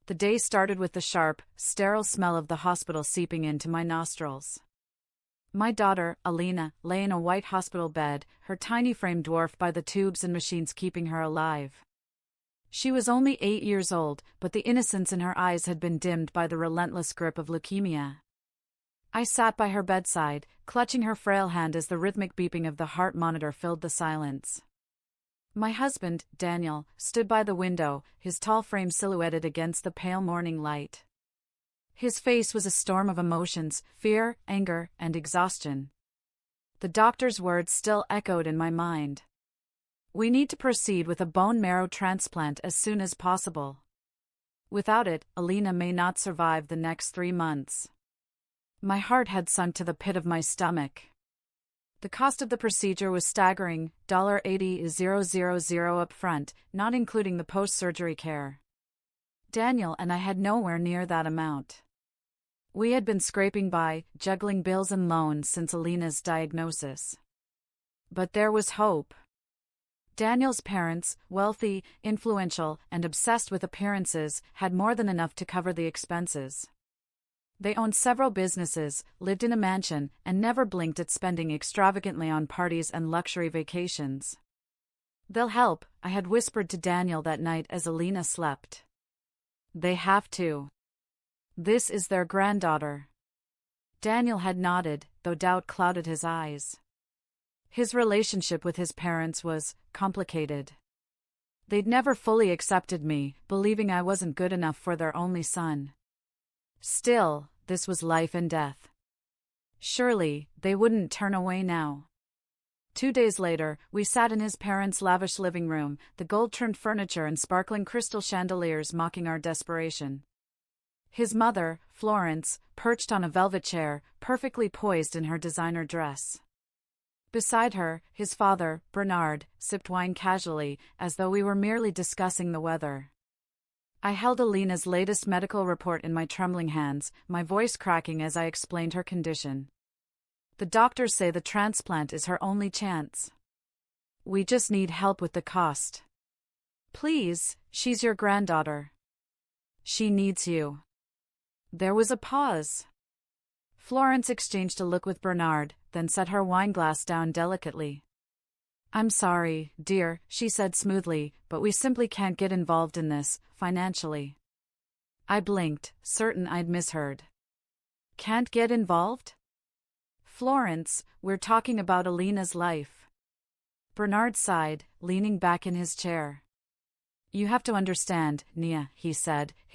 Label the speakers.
Speaker 1: The day started with the sharp, sterile smell of the hospital seeping into my nostrils. My daughter, Alina, lay in a white hospital bed, her tiny frame dwarfed by the tubes and machines keeping her alive. She was only 8 years old, but the innocence in her eyes had been dimmed by the relentless grip of leukemia. I sat by her bedside, clutching her frail hand as the rhythmic beeping of the heart monitor filled the silence. My husband, Daniel, stood by the window, his tall frame silhouetted against the pale morning light. His face was a storm of emotions, fear, anger, and exhaustion. The doctor's words still echoed in my mind. We need to proceed with a bone marrow transplant as soon as possible. Without it, Alina may not survive the next 3 months. My heart had sunk to the pit of my stomach. The cost of the procedure was staggering, $80,000 up front, not including the post-surgery care. Daniel and I had nowhere near that amount. We had been scraping by, juggling bills and loans since Alina's diagnosis. But there was hope. Daniel's parents, wealthy, influential, and obsessed with appearances, had more than enough to cover the expenses. They owned several businesses, lived in a mansion, and never blinked at spending extravagantly on parties and luxury vacations. They'll help, I had whispered to Daniel that night as Alina slept. They have to. This is their granddaughter. Daniel had nodded, though doubt clouded his eyes. His relationship with his parents was complicated. They'd never fully accepted me, believing I wasn't good enough for their only son. Still, this was life and death. Surely, they wouldn't turn away now. 2 days later, we sat in his parents' lavish living room, the gold-trimmed furniture and sparkling crystal chandeliers mocking our desperation. His mother, Florence, perched on a velvet chair, perfectly poised in her designer dress. Beside her, his father, Bernard, sipped wine casually, as though we were merely discussing the weather. I held Alina's latest medical report in my trembling hands, my voice cracking as I explained her condition. The doctors say the transplant is her only chance. We just need help with the cost. Please, she's your granddaughter. She needs you. There was a pause. Florence exchanged a look with Bernard, then set her wineglass down delicately. I'm sorry, dear, she said smoothly, but we simply can't get involved in this, financially. I blinked, certain I'd misheard. Can't get involved? Florence, we're talking about Alina's life. Bernard sighed, leaning back in his chair. You have to understand, Nia, he said, his